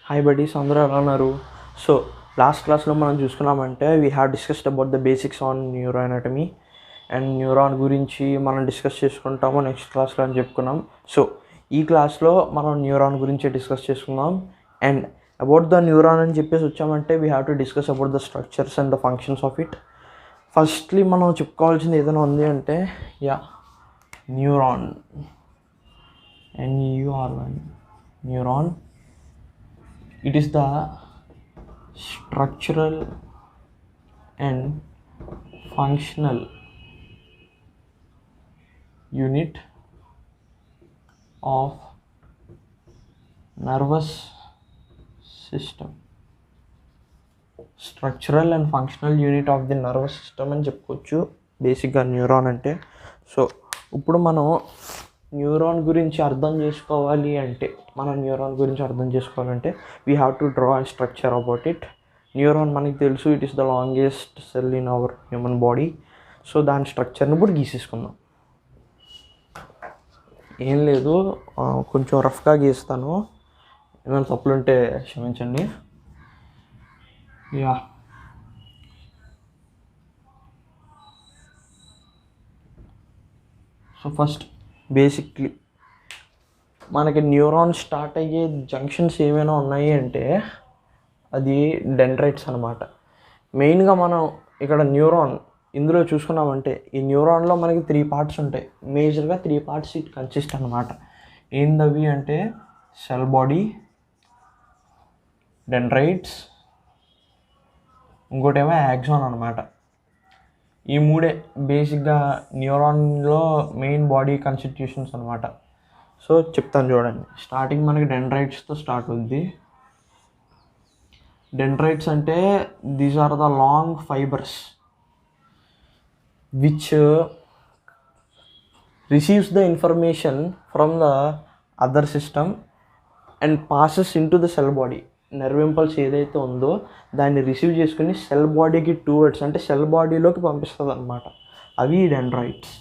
Hi buddies, అందరూ ఎలా ఉన్నారు? సో లాస్ట్ క్లాస్లో మనం చూసుకున్నామంటే we have discussed about the basics on neuro anatomy and neuron గురించి మనం డిస్కస్ చేసుకుంటాము నెక్స్ట్ క్లాస్లో అని చెప్పుకున్నాం. సో ఈ క్లాస్లో మనం న్యూరాన్ గురించి డిస్కస్ చేసుకుందాం. అండ్ అబౌట్ ద న్యూరాన్ అని చెప్పేసి వచ్చామంటే we have to discuss about the structures and the functions of it. Firstly మనం చెప్పుకోవాల్సింది ఏదైనా ఉంది అంటే neuron, NURON, neuron. It is the structural and functional unit of nervous system. Structural and functional unit of the nervous system అని చెప్పుకోవచ్చు బేసిక్గా neuron అంటే. So ఇప్పుడు మనం న్యూరాన్ గురించి అర్థం చేసుకోవాలి అంటే we have to draw a structure about it. Neuron మనకి తెలుసు, it is the longest cell in our human body. So దాని స్ట్రక్చర్ని ఇప్పుడు గీసేసుకుందాం. ఏం లేదు, కొంచెం రఫ్గా గీస్తాను, ఏమైనా తప్పులుంటే క్షమించండి. సో ఫస్ట్ బేసిక్లీ మనకి న్యూరాన్ స్టార్ట్ అయ్యే జంక్షన్స్ ఏమైనా ఉన్నాయి అంటే అది డెండ్రైట్స్ అనమాట. మెయిన్గా మనం ఇక్కడ న్యూరాన్ ఇందులో చూసుకున్నామంటే ఈ న్యూరాన్లో మనకి 3 పార్ట్స్ ఉంటాయి. మేజర్గా 3 పార్ట్స్ ఇట్ కన్సిస్ట్ అనమాట. ఏందవి అంటే సెల్ బాడీ, డెండ్రైట్స్, ఇంకోటేమో యాక్సాన్ అనమాట. ఈ 3 బేసిక్గా న్యూరాన్లో మెయిన్ బాడీ కాన్స్టిట్యూషన్స్ అనమాట. సో చెప్తాను చూడండి. స్టార్టింగ్ మనకి డెండ్రైట్స్తో స్టార్ట్ అవుద్ది. డెండ్రైట్స్ అంటే these are the long fibres which receives the information from the other system and passes into the cell body. Nerve impulse ఏదైతే ఉందో దాన్ని రిసీవ్ చేసుకుని సెల్ బాడీకి టువర్డ్స్ అంటే సెల్ బాడీలోకి పంపిస్తుంది అనమాట. అవి డెండ్రైట్స్.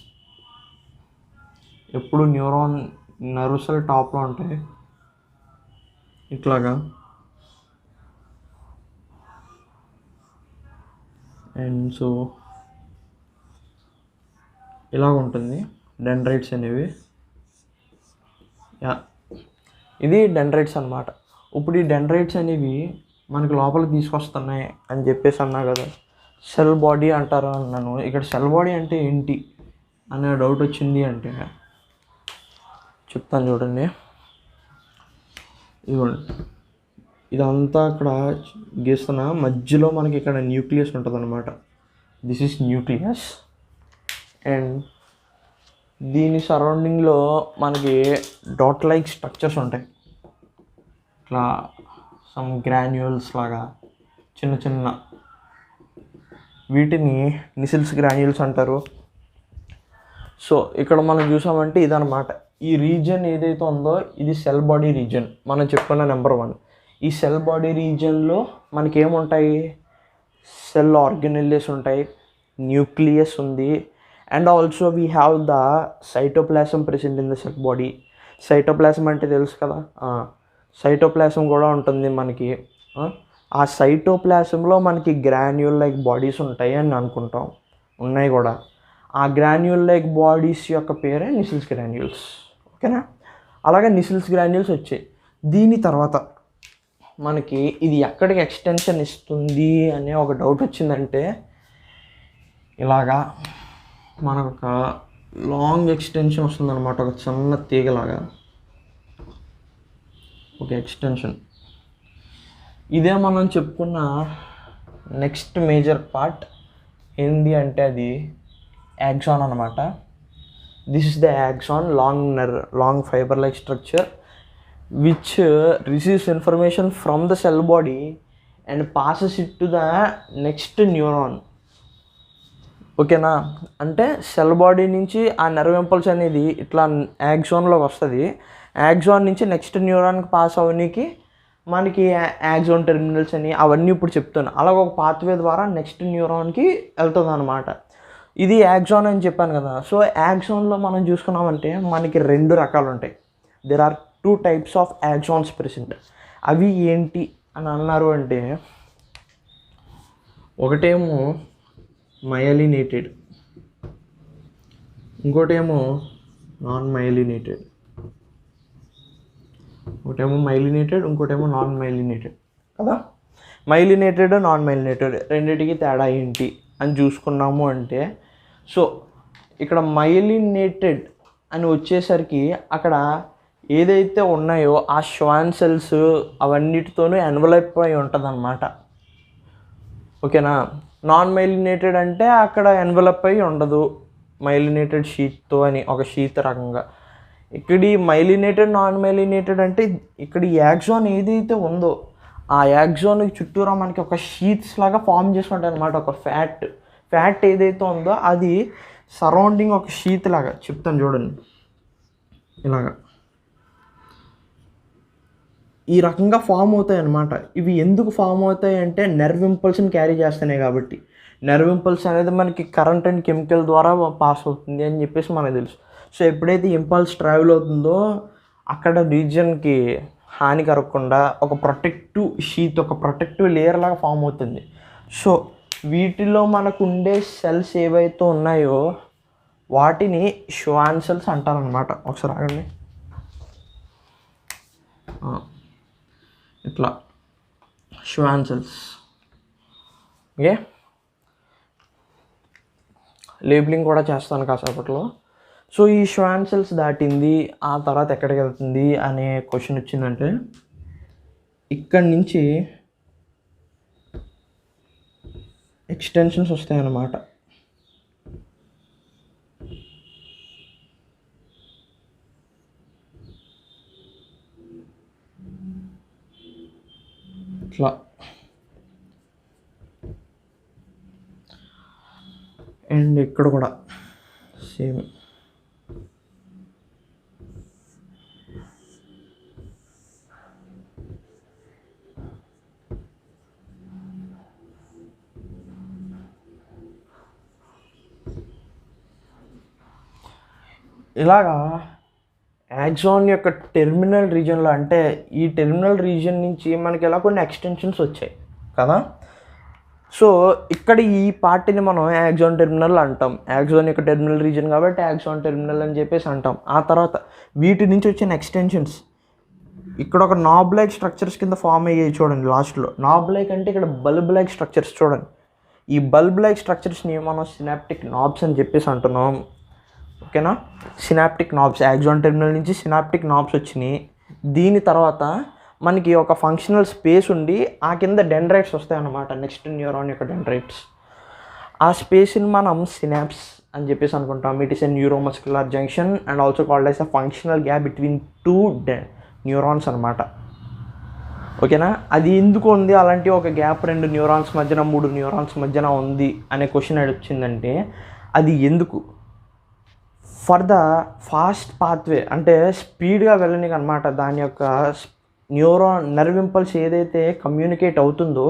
ఎప్పుడు న్యూరాన్ నర్వ్ సెల్ టాప్లో ఉంటాయి ఇట్లాగా. అండ్ సో ఇలాగ ఉంటుంది డెండ్రైట్స్ అనేవి. ఇది డెండ్రైట్స్ అనమాట. ఇప్పుడు ఈ డెండ్రైట్స్ అనేవి మనకి లోపలికి తీసుకొస్తున్నాయి అని చెప్పేసి అన్నా కదా, సెల్ బాడీ అంటారు అన్నాను. ఇక్కడ సెల్ బాడీ అంటే ఏంటి అనే డౌట్ వచ్చింది అంటే చెప్తాను చూడండి. ఇదిగోండి, ఇదంతా అక్కడ గీస్తున్నా, మధ్యలో మనకి ఇక్కడ న్యూక్లియస్ ఉంటుంది అనమాట. This is nucleus. అండ్ దీని సరౌండింగ్లో మనకి డాట్ లైక్ స్ట్రక్చర్స్ ఉంటాయి. ఇట్లా సమ్ గ్రాన్యూల్స్ లాగా చిన్న చిన్న, వీటిని నిసిల్స్ గ్రాన్యూల్స్ అంటారు. సో ఇక్కడ మనం చూసామంటే ఇదనమాట. ఈ రీజియన్ ఏదైతే ఉందో ఇది సెల్ బాడీ రీజియన్. మనం చెప్పుకున్న నెంబర్ 1. ఈ సెల్ బాడీ రీజియన్లో మనకి ఏముంటాయి? సెల్ ఆర్గనెల్లేస్ ఉంటాయి, న్యూక్లియస్ ఉంది, and also we have the cytoplasm present in the cell body. Cytoplasm అంటే తెలుసు కదా, సైటోప్లాజం కూడా ఉంటుంది మనకి. ఆ సైటోప్లాజంలో మనకి గ్రాన్యూల్ లైక్ బాడీస్ ఉంటాయి అని అనుకుంటాం, ఉన్నాయి కూడా. ఆ గ్రాన్యూల్ లైక్ బాడీస్ యొక్క పేరే నిసిల్స్ గ్రాన్యూల్స్. ఓకేనా? అలాగే నిసిల్స్ గ్రాన్యూల్స్ వచ్చాయి. దీని తర్వాత మనకి ఇది ఎక్కడికి ఎక్స్టెన్షన్ ఇస్తుంది అనే ఒక డౌట్ వచ్చిందంటే ఇలాగా మనకు ఒక లాంగ్ ఎక్స్టెన్షన్ వస్తుందన్నమాట, ఒక చిన్న తీగలాగా ఒక ఎక్స్టెన్షన్. ఇదే మనం చెప్పుకున్న నెక్స్ట్ మేజర్ పార్ట్ ఏంది అంటే అది యాక్సాన్ అనమాట. This is the axon, long fibre like structure which receives information from the cell body and passes it to the next neuron. ఓకేనా? అంటే సెల్ బాడీ నుంచి ఆ నర్వ్ ఇంపల్స్ అనేది ఇట్లా యాక్సాన్లోకి వస్తుంది. యాక్సాన్ నుంచి నెక్స్ట్ న్యూరాన్కి పాస్ అవ్వడానికి మనకి యాక్సాన్ టెర్మినల్స్ అని అవన్నీ ఇప్పుడు చెప్తాను. అలాగ ఒక పాత్వే ద్వారా నెక్స్ట్ న్యూరాన్కి వెళ్తుంది అనమాట. ఇది యాక్సాన్ అని చెప్పాను కదా. సో యాక్సాన్లో మనం చూసుకున్నామంటే మనకి 2 రకాలు ఉంటాయి. There are 2 types of axons present. అవి ఏంటి అని అన్నారు అంటే, ఒకటేమో మయలినేటెడ్, ఇంకోటేమో నాన్ మైలినేటెడ్. ఒకటేమో మైలినేటెడ్, ఇంకోటేమో నాన్ మైలినేటెడ్ కదా. మైలినేటెడ్, నాన్ మైలినేటెడ్ రెండింటికి తేడా ఏంటి అని చూసుకున్నాము అంటే, సో ఇక్కడ మైలినేటెడ్ అని వచ్చేసరికి అక్కడ ఏదైతే ఉన్నాయో ఆ ష్వాన్ సెల్స్ అవన్నిటితోనూ ఎన్వలప్ అయి ఉంటుంది అన్నమాట. ఓకేనా. నాన్ మైలినేటెడ్ అంటే అక్కడ ఎన్వలప్ అయి ఉండదు, మైలినేటెడ్ షీట్తో అని ఒక షీట్ రకంగా. ఇక్కడ ఈ మైలినేటెడ్, నాన్ మైలినేటెడ్ అంటే ఇక్కడ ఈ యాక్సాన్ ఏదైతే ఉందో ఆ యాక్సాన్కి చుట్టూరా మనకి ఒక షీట్స్ లాగా ఫామ్ చేసుకుంటాయి అనమాట. ఒక ఫ్యాట్ ఏదైతే ఉందో అది సరౌండింగ్ ఒక షీట్ లాగా చెప్తాను చూడండి. ఇలాగా ఈ రకంగా ఫామ్ అవుతాయి అన్నమాట. ఇవి ఎందుకు ఫామ్ అవుతాయి అంటే నర్వ్ ఇంపల్స్ని క్యారీ చేస్తున్నాయి కాబట్టి. నర్వ్ ఇంపల్స్ అనేది మనకి కరెంట్ అండ్ కెమికల్ ద్వారా పాస్ అవుతుంది అని చెప్పేసి మనకు తెలుసు. సో ఎప్పుడైతే ఇంపల్స్ ట్రావెల్ అవుతుందో అక్కడ రీజియన్కి హాని కలగకుండా ఒక ప్రొటెక్టివ్ షీట్, ఒక ప్రొటెక్టివ్ లేయర్ లాగా ఫామ్ అవుతుంది. సో వీటిలో మనకు ఉండే సెల్స్ ఏవైతే ఉన్నాయో వాటిని ష్వాన్ సెల్స్ అంటారనమాట. ఒకసారి ఆగండి. ఇట్లా ష్వాన్ సెల్స్. ఓకే, లేబులింగ్ కూడా చేస్తాను కాసేపట్లో. సో ఈ ష్వాన్ సెల్స్ దాటింది, ఆ తర్వాత ఎక్కడికి వెళ్తుంది అనే క్వశ్చన్ వచ్చిందంటే, ఇక్కడి నుంచి ఎక్స్టెన్షన్స్ వస్తాయన్నమాట. ఇట్లా అండ్ ఇక్కడ కూడా సేమ్. ఇలాగా యాక్సాన్ యొక్క టెర్మినల్ రీజియన్లో, అంటే ఈ టెర్మినల్ రీజియన్ నుంచి మనకి ఎలా కొన్ని ఎక్స్టెన్షన్స్ వచ్చాయి కదా. సో ఇక్కడ ఈ పార్టీని మనం యాక్సాన్ టెర్మినల్ అంటాం. యాక్సాన్ యొక్క టెర్మినల్ రీజియన్ కాబట్టి యాక్సాన్ టెర్మినల్ అని చెప్పేసి అంటాం. ఆ తర్వాత వీటి నుంచి వచ్చిన ఎక్స్టెన్షన్స్ ఇక్కడ ఒక నాబ్ లైక్ స్ట్రక్చర్స్ కింద ఫామ్ అయ్యాయి చూడండి లాస్ట్లో. నాబ్ లైక్ అంటే ఇక్కడ బల్బ్ లైక్ స్ట్రక్చర్స్ చూడండి. ఈ బల్బ్ లైక్ స్ట్రక్చర్స్ని మనం సినాప్టిక్ నాబ్స్ అని చెప్పేసి అంటున్నాం. ఓకేనా. సినాప్టిక్ నాబ్స్, యాక్సాన్ టెర్మినల్ నుంచి సినాప్టిక్ నాబ్స్ వచ్చినాయి. దీని తర్వాత మనకి ఒక ఫంక్షనల్ స్పేస్ ఉండి ఆ కింద డెండ్రైట్స్ వస్తాయన్నమాట, నెక్స్ట్ న్యూరాన్ యొక్క డెండ్రైట్స్. ఆ స్పేస్ని మనం సినాప్స్ అని చెప్పేసి అనుకుంటాం. It is a neuromuscular junction and also called as a functional gap between 2 neurons అనమాట. ఓకేనా. అది ఎందుకు ఉంది అలాంటి ఒక గ్యాప్ 2 న్యూరాన్స్ మధ్యన, 3 న్యూరాన్స్ మధ్యన ఉంది అనే క్వశ్చన్ వచ్చిందంటే, అది ఎందుకు ఫర్ ద ఫాస్ట్ పాత్వే, అంటే స్పీడ్గా వెళ్ళడానికి అనమాట. దాని యొక్క నర్వ్ ఇంపల్స్ ఏదైతే కమ్యూనికేట్ అవుతుందో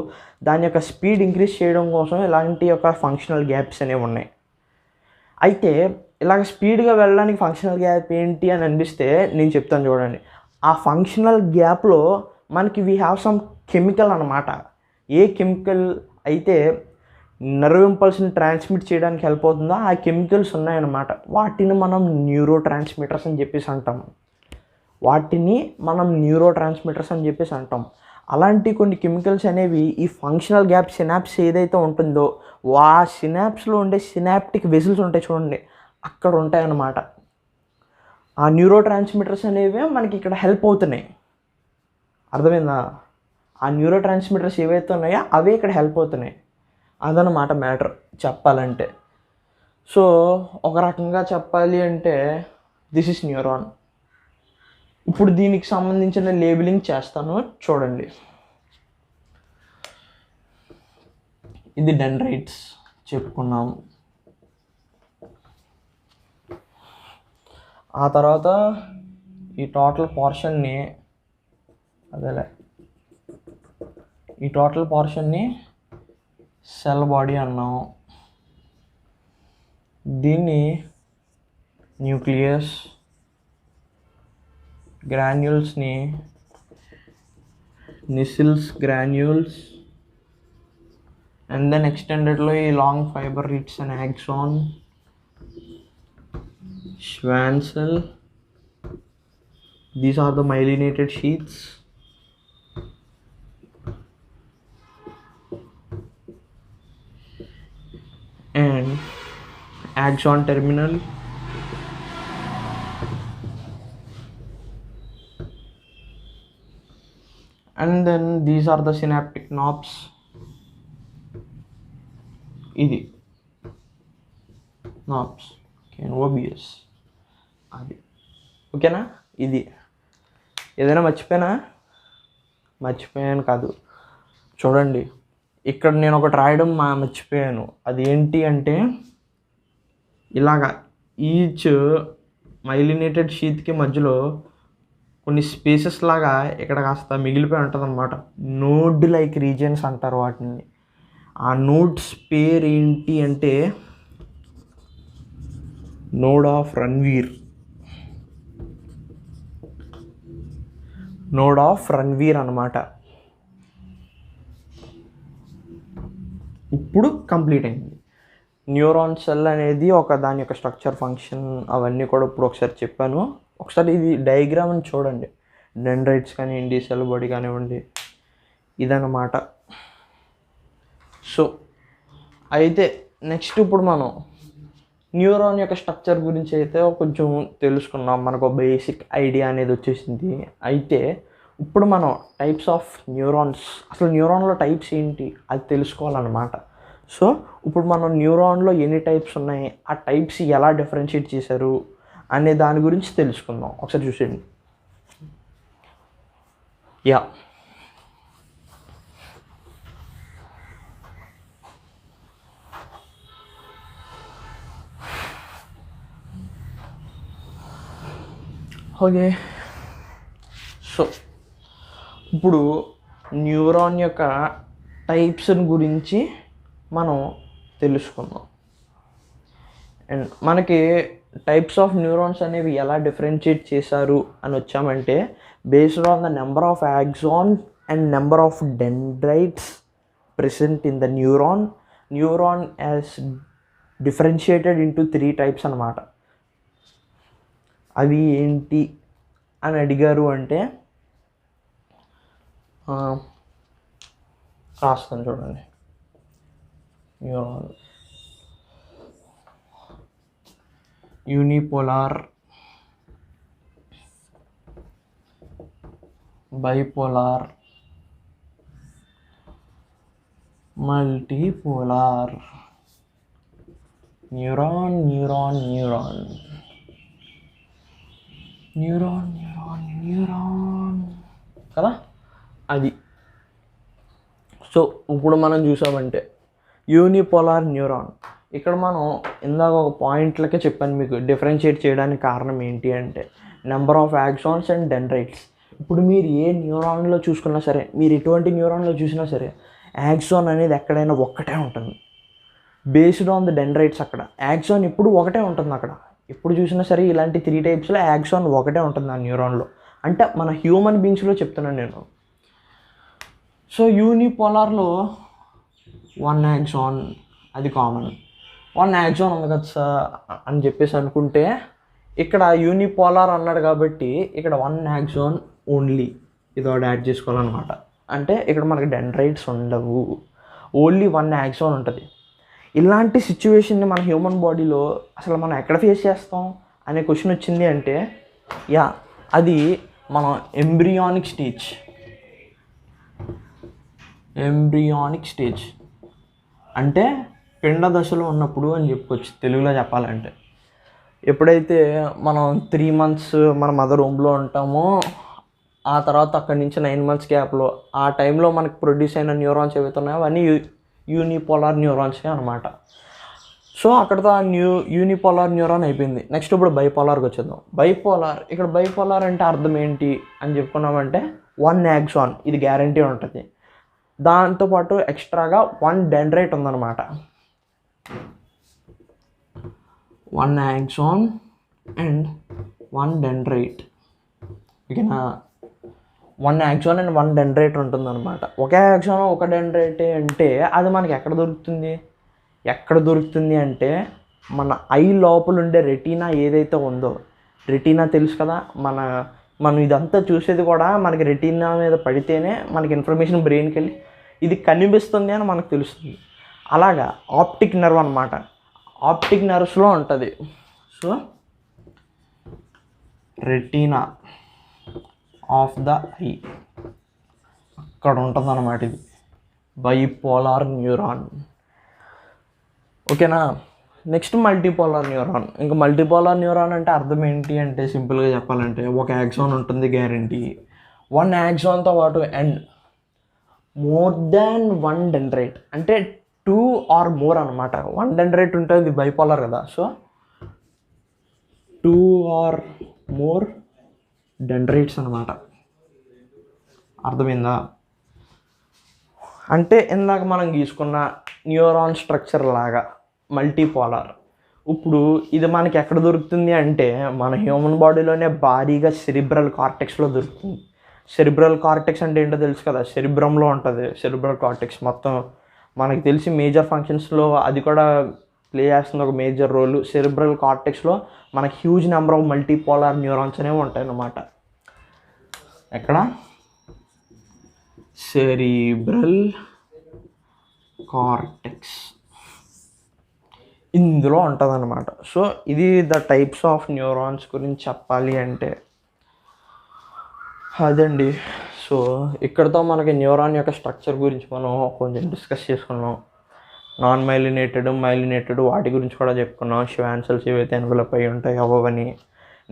దాని యొక్క స్పీడ్ ఇంక్రీజ్ చేయడం కోసం ఇలాంటి యొక్క ఫంక్షనల్ గ్యాప్స్ అనేవి ఉన్నాయి. అయితే ఇలాగ స్పీడ్గా వెళ్ళడానికి ఫంక్షనల్ గ్యాప్ ఏంటి అని అనిపిస్తే నేను చెప్తాను చూడండి. ఆ ఫంక్షనల్ గ్యాప్లో మనకి వీ హ్యావ్ సమ్ కెమికల్ అనమాట. ఏ కెమికల్ అయితే నర్వ్ ఇంపల్స్ని ట్రాన్స్మిట్ చేయడానికి హెల్ప్ అవుతుందో ఆ కెమికల్స్ ఉన్నాయన్నమాట. వాటిని మనం న్యూరో ట్రాన్స్మిటర్స్ అని చెప్పేసి అంటాం. అలాంటి కొన్ని కెమికల్స్ అనేవి ఈ ఫంక్షనల్ గ్యాప్ సినాప్స్ ఏదైతే ఉంటుందో ఆ సినాప్స్లో ఉండే సినాప్టిక్ వెసిల్స్ ఉంటాయి చూడండి, అక్కడ ఉంటాయన్నమాట. ఆ న్యూరో ట్రాన్స్మిటర్స్ అనేవి మనకి ఇక్కడ హెల్ప్ అవుతున్నాయి. అర్థమైందా? ఆ న్యూరో ట్రాన్స్మిటర్స్ ఏవైతే ఉన్నాయో అవే ఇక్కడ హెల్ప్ అవుతున్నాయి. అదనమాట మ్యాటర్ చెప్పాలంటే. సో ఒక రకంగా చెప్పాలి అంటే దిస్ ఇస్ న్యూరాన్. ఇప్పుడు దీనికి సంబంధించిన లేబులింగ్ చేస్తాను చూడండి. ఇది డెండ్రైట్స్ చెప్పుకున్నాం. ఆ తర్వాత ఈ టోటల్ పోర్షన్ని అదేలే ఈ టోటల్ పోర్షన్ని సెల్ బాడీ అన్నాం. దీన్ని న్యూక్లియస్, గ్రాన్యూల్స్ని నిసిల్స్ గ్రాన్యూల్స్, అండ్ దెన్ ఎక్స్టెండెడ్లో ఈ long fibre it's an axon, Schwann cell. These are the myelinated sheaths. And axon terminal. And then these are the synaptic knobs. ఇది knobs. Okay, OBS. అది ఓకేనా. ఇది ఏదైనా మర్చిపోయాను కాదు. చూడండి, ఇక్కడ నేను ఒకటి రాయడం మర్చిపోయాను. అది ఏంటి అంటే ఇలాగా ఈచ్ మైలినేటెడ్ షీత్కి మధ్యలో కొన్ని స్పేసెస్ లాగా ఇక్కడ కాస్త మిగిలిపోయి ఉంటుంది అనమాట. నోడ్ లైక్ రీజియన్స్ అంటారు వాటిని. ఆ నోడ్స్ పేరు ఏంటి అంటే node of Ranveer. Node of Ranveer అనమాట. ఇప్పుడు కంప్లీట్ అయింది. న్యూరాన్ సెల్ అనేది దాని యొక్క స్ట్రక్చర్, ఫంక్షన్ అవన్నీ కూడా ఇప్పుడు ఒకసారి చెప్పాను. ఒకసారి ఇది డయాగ్రామ్ని చూడండి. డెండ్రైట్స్ కానివ్వండి, సెల్ బాడీ కానివ్వండి, ఇదన్నమాట. సో అయితే నెక్స్ట్ ఇప్పుడు మనం న్యూరాన్ యొక్క స్ట్రక్చర్ గురించి అయితే కొంచెం తెలుసుకున్నాం. మనకు బేసిక్ ఐడియా అనేది వచ్చేసింది. అయితే ఇప్పుడు మనం టైప్స్ ఆఫ్ న్యూరాన్స్, అసలు న్యూరాన్లో టైప్స్ ఏంటి అది తెలుసుకోవాలన్నమాట. సో ఇప్పుడు మనం న్యూరాన్లో ఎన్ని టైప్స్ ఉన్నాయి, ఆ టైప్స్ ఎలా డిఫరెన్షియేట్ చేశారు అనే దాని గురించి తెలుసుకుందాం. ఒకసారి చూసేయండి. Yeah, okay. సో ఇప్పుడు న్యూరాన్ యొక్క టైప్స్ గురించి మనం తెలుసుకుందాం. అండ్ మనకి టైప్స్ ఆఫ్ న్యూరాన్స్ అనేవి ఎలా డిఫరెన్షియేట్ చేశారు అని వచ్చామంటే, based on the number of axon and number of dendrites present in the neuron as differentiated into 3 types అన్నమాట. అవి ఏంటి అని అడిగారు అంటే రాస్తాను చూడండి. Neuron unipolar, bipolar, multipolar. Neuron neuron neuron neuron neuron neuron కదా అది. సో ఇప్పుడు మనం చూసామంటే యూనిపోలార్ న్యూరాన్. ఇక్కడ మనం ఇందాక ఒక పాయింట్లకే చెప్పాను మీకు, డిఫరెన్షియేట్ చేయడానికి కారణం ఏంటి అంటే number of axons and dendrites. ఇప్పుడు మీరు ఏ న్యూరాన్లో చూసుకున్నా సరే, మీరు ఎటువంటి న్యూరాన్లో చూసినా సరే, యాక్సాన్ అనేది ఎక్కడైనా ఒక్కటే ఉంటుంది. బేస్డ్ ఆన్ ద డెండ్రైట్స్ అక్కడ యాక్సాన్ ఎప్పుడు ఒకటే ఉంటుంది. అక్కడ ఎప్పుడు చూసినా సరే ఇలాంటి 3 టైప్స్లో యాక్సాన్ ఒకటే ఉంటుంది ఆ న్యూరాన్లో. అంటే మన హ్యూమన్ బీయింగ్స్లో చెప్తున్నాను నేను. సో యూనిపోలార్లో 1 యాక్సాన్ అది కామన్. 1 యాక్సాన్ ఉంది కదా సార్ అని చెప్పేసి అనుకుంటే, ఇక్కడ యూనిపోలార్ అన్నాడు కాబట్టి ఇక్కడ 1 యాక్సాన్ ఓన్లీ ఇది ఒకటి యాడ్ చేసుకోవాలన్నమాట. అంటే ఇక్కడ మనకి డెండ్రైట్స్ ఉండవు, ఓన్లీ 1 యాక్సాన్ ఉంటుంది. ఇలాంటి సిచ్యువేషన్ని మన హ్యూమన్ బాడీలో అసలు మనం ఎక్కడ ఫేస్ చేస్తాం అనే క్వశ్చన్ వచ్చింది అంటే, యా అది మనం ఎంబ్రియానిక్ స్టేజ్ అంటే పిండ దశలో ఉన్నప్పుడు అని చెప్పుకోవచ్చు తెలుగులో చెప్పాలంటే. ఎప్పుడైతే మనం 3 మంత్స్ మన మదర్ రూమ్లో ఉంటామో, ఆ తర్వాత అక్కడి నుంచి 9 మంత్స్ గ్యాప్లో ఆ టైంలో మనకు ప్రొడ్యూస్ అయిన న్యూరాన్స్ ఏవైతే ఉన్నాయో అవన్నీ యూనిపోలార్ న్యూరాన్సే అనమాట. సో అక్కడతో ఆ యూనిపోలార్ న్యూరాన్ అయిపోయింది. నెక్స్ట్ ఇప్పుడు బైపోలార్కి వచ్చేద్దాం. ఇక్కడ బైపోలార్ అంటే అర్థం ఏంటి అని చెప్పుకున్నామంటే 1 యాక్సాన్ ఇది గ్యారంటీ ఉంటుంది. దాంతోపాటు ఎక్స్ట్రాగా 1 డెండ్రైట్ ఉందన్నమాట. 1 యాక్సాన్ అండ్ 1 డెండ్రైట్. ఓకేనా, 1 యాక్సాన్ అండ్ 1 డెండ్రైట్ ఉంటుందన్నమాట. ఒకే యాక్సాన్ ఒక డెండ్రైట్ అంటే అది మనకి ఎక్కడ దొరుకుతుంది అంటే మన ఐ లోపల ఉండే రెటీనా ఏదైతే ఉందో, రెటీనా తెలుసు కదా, మనం ఇదంతా చూసేది కూడా మనకి రెటీనా మీద పడితేనే మనకి ఇన్ఫర్మేషన్ బ్రెయిన్కి వెళ్ళి ఇది కనిపిస్తుంది అని మనకు తెలుస్తుంది. అలాగా ఆప్టిక్ నర్వ్ అనమాట, ఆప్టిక్ నర్వ్స్లో ఉంటుంది. So retina of the I అక్కడ ఉంటుంది అన్నమాట. ఇది బైపోలార్ న్యూరాన్. ఓకేనా, నెక్స్ట్ మల్టీపోలార్ న్యూరాన్. ఇంకా మల్టీపోలార్ న్యూరాన్ అంటే అర్థం ఏంటి అంటే సింపుల్గా చెప్పాలంటే ఒక యాక్సాన్ ఉంటుంది గ్యారంటీ, 1 యాక్సాన్తో పాటు అండ్ మోర్ దాన్ 1 డెండ్రైట్ అంటే 2 ఆర్ మోర్ అనమాట. 1 డెండ్రైట్ ఉంటుంది బైపోలార్ కదా, సో 2 ఆర్ మోర్ డెండ్రైట్స్ అనమాట. అర్థమైందా? అంటే ఇందాక మనం గీసుకున్న న్యూరాన్ స్ట్రక్చర్ లాగా మల్టీపోలార్. ఇప్పుడు ఇది మనకి ఎక్కడ దొరుకుతుంది అంటే మన హ్యూమన్ బాడీలోనే భారీగా సెరిబ్రల్ కార్టెక్స్లో దొరుకుతుంది. సెరిబ్రల్ కార్టెక్స్ అంటే ఏంటో తెలుసు కదా, సెరిబ్రంలో ఉంటుంది. సెరిబ్రల్ కార్టెక్స్ మొత్తం మనకి తెలిసి మేజర్ ఫంక్షన్స్లో అది కూడా ప్లే చేస్తుంది ఒక మేజర్ రోల్. సెరిబ్రల్ కార్టెక్స్లో మనకి huge number of multipolar neurons అనేవి ఉంటాయి అన్నమాట. ఎక్కడ? సెరిబ్రల్ కార్టెక్స్ ఇందులో ఉంటుంది అన్నమాట. సో ఇది ద టైప్స్ ఆఫ్ న్యూరాన్స్ గురించి చెప్పాలి అంటే అదండి. సో ఇక్కడతో మనకి న్యూరాన్ యొక్క స్ట్రక్చర్ గురించి మనం కొంచెం డిస్కస్ చేసుకున్నాం. నాన్ మైలినేటెడ్ వాటి గురించి కూడా చెప్పుకున్నాం. ష్వాన్ సెల్స్ ఏవైతే ఎన్వలప్ అయి ఉంటాయి అవని,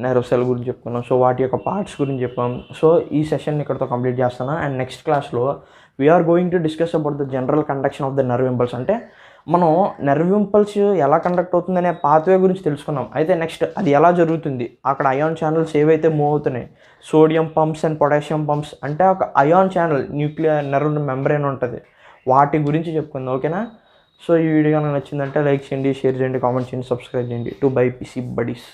నెర్వ్ సెల్ గురించి చెప్పుకున్నాం. సో వాటి యొక్క పార్ట్స్ గురించి చెప్పాం. సో ఈ సెషన్ ఇక్కడతో కంప్లీట్ చేస్తాను. అండ్ నెక్స్ట్ క్లాస్లో we're going to discuss about the general conduction of the nerve impulse. అంటే మనం నర్వ్ ఇంపల్స్ ఎలా కండక్ట్ అవుతుందనే పాత్వే గురించి తెలుసుకున్నాం. అయితే నెక్స్ట్ అది ఎలా జరుగుతుంది, అక్కడ అయాన్ ఛానల్స్ ఏవైతే మూవ్ అవుతున్నాయి, sodium pumps and potassium pumps, అంటే ఒక ion channel nuclear nerve membrane ఉంటుంది, వాటి గురించి చెప్పుకుందాం. ఓకేనా? సో ఈ వీడియో నాకు నచ్చిందంటే లైక్ చేయండి, షేర్ చేయండి, కామెంట్ చేయండి, సబ్స్క్రైబ్ చేయండి. To BiPC buddies.